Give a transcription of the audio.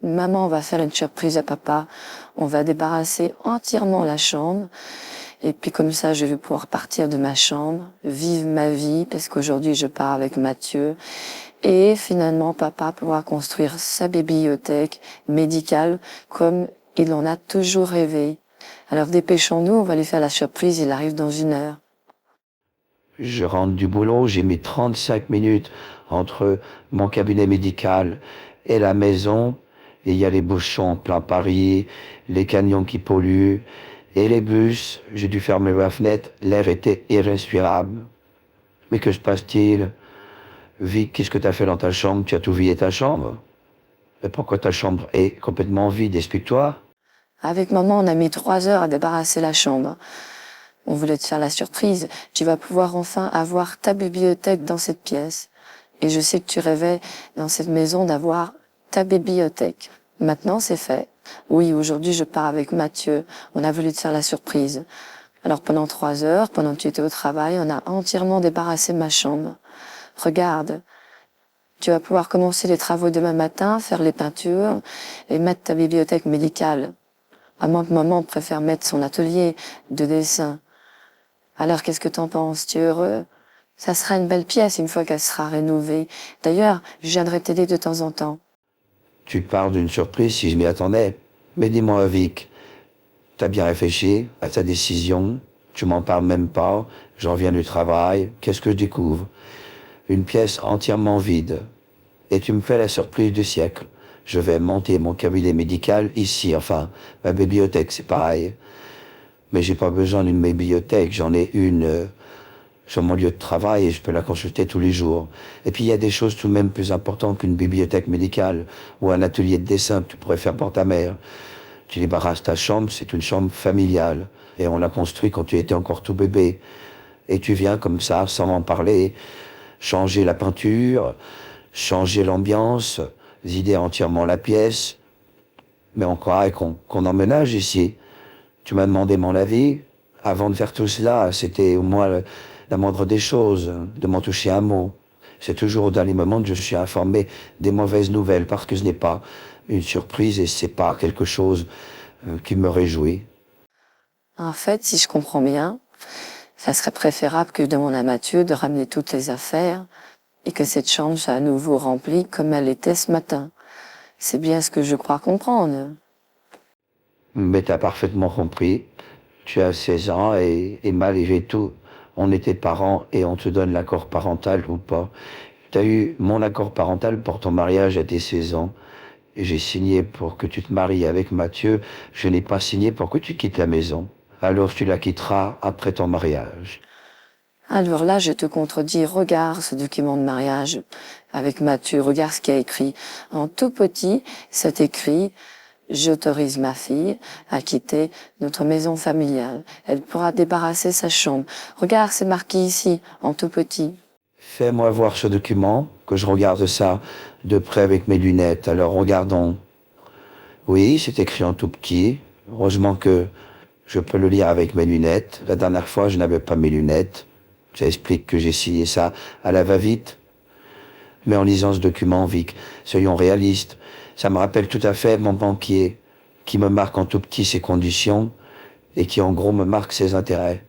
Maman va faire une surprise à papa. On va débarrasser entièrement la chambre. Et puis comme ça, je vais pouvoir partir de ma chambre, vivre ma vie, parce qu'aujourd'hui, je pars avec Mathieu. Et finalement, papa pourra construire sa bibliothèque médicale comme il en a toujours rêvé. Alors dépêchons-nous, on va lui faire la surprise, il arrive dans 1 heure. Je rentre du boulot, j'ai mis 35 minutes entre mon cabinet médical et la maison. Et il y a les bouchons plein Paris, les camions qui polluent, et les bus. J'ai dû fermer ma fenêtre, l'air était irrespirable. Mais que se passe-t-il? Vic, qu'est-ce que tu as fait dans ta chambre? Tu as tout vidé ta chambre? Mais pourquoi ta chambre est complètement vide? Explique-toi. Avec maman, on a mis 3 heures à débarrasser la chambre. On voulait te faire la surprise. Tu vas pouvoir enfin avoir ta bibliothèque dans cette pièce. Et je sais que tu rêvais dans cette maison d'avoir ta bibliothèque. Maintenant, c'est fait. Oui, aujourd'hui, je pars avec Mathieu. On a voulu te faire la surprise. Alors pendant 3 heures, pendant que tu étais au travail, on a entièrement débarrassé ma chambre. Regarde, tu vas pouvoir commencer les travaux demain matin, faire les peintures et mettre ta bibliothèque médicale. À moins que maman préfère mettre son atelier de dessin. Alors qu'est-ce que t'en penses? Tu es heureux? Ça sera une belle pièce une fois qu'elle sera rénovée. D'ailleurs, je viendrai t'aider de temps en temps. Tu parles d'une surprise si je m'y attendais. Mais dis-moi, Vic, t'as bien réfléchi à ta décision? Tu m'en parles même pas. Je reviens du travail. Qu'est-ce que je découvre? Une pièce entièrement vide. Et tu me fais la surprise du siècle. Je vais monter mon cabinet médical ici, enfin, ma bibliothèque, c'est pareil. Mais j'ai pas besoin d'une bibliothèque, j'en ai une sur mon lieu de travail et je peux la consulter tous les jours. Et puis il y a des choses tout de même plus importantes qu'une bibliothèque médicale ou un atelier de dessin que tu pourrais faire pour ta mère. Tu débarrasses ta chambre, c'est une chambre familiale. Et on l'a construite quand tu étais encore tout bébé. Et tu viens comme ça, sans m'en parler, changer la peinture, changer l'ambiance, vider entièrement la pièce. Mais on croirait qu'on emménage ici. Tu m'as demandé mon avis. Avant de faire tout cela, c'était au moins la moindre des choses, de m'en toucher un mot. C'est toujours au dernier moment que je suis informé des mauvaises nouvelles, parce que ce n'est pas une surprise et c'est pas quelque chose qui me réjouit. En fait, si je comprends bien, ça serait préférable que je demande à Mathieu de ramener toutes les affaires et que cette chambre soit à nouveau remplie comme elle était ce matin. C'est bien ce que je crois comprendre. Mais t'as parfaitement compris. Tu as 16 ans et malgré tout, on était parents et on te donne l'accord parental ou pas. Tu as eu mon accord parental pour ton mariage à tes 16 ans. Et j'ai signé pour que tu te maries avec Mathieu. Je n'ai pas signé pour que tu quittes la maison. Alors tu la quitteras après ton mariage. Alors là, je te contredis, regarde ce document de mariage avec Mathieu, regarde ce qu'il y a écrit. En tout petit, c'est écrit: j'autorise ma fille à quitter notre maison familiale. Elle pourra débarrasser sa chambre. Regarde, c'est marqué ici, en tout petit. Fais-moi voir ce document, que je regarde ça de près avec mes lunettes. Alors regardons. Oui, c'est écrit en tout petit. Heureusement que je peux le lire avec mes lunettes. La dernière fois, je n'avais pas mes lunettes. Ça explique que j'ai signé ça à la va-vite. Mais en lisant ce document, Vic, soyons réalistes. Ça me rappelle tout à fait mon banquier, qui me marque en tout petit ses conditions et qui en gros me marque ses intérêts.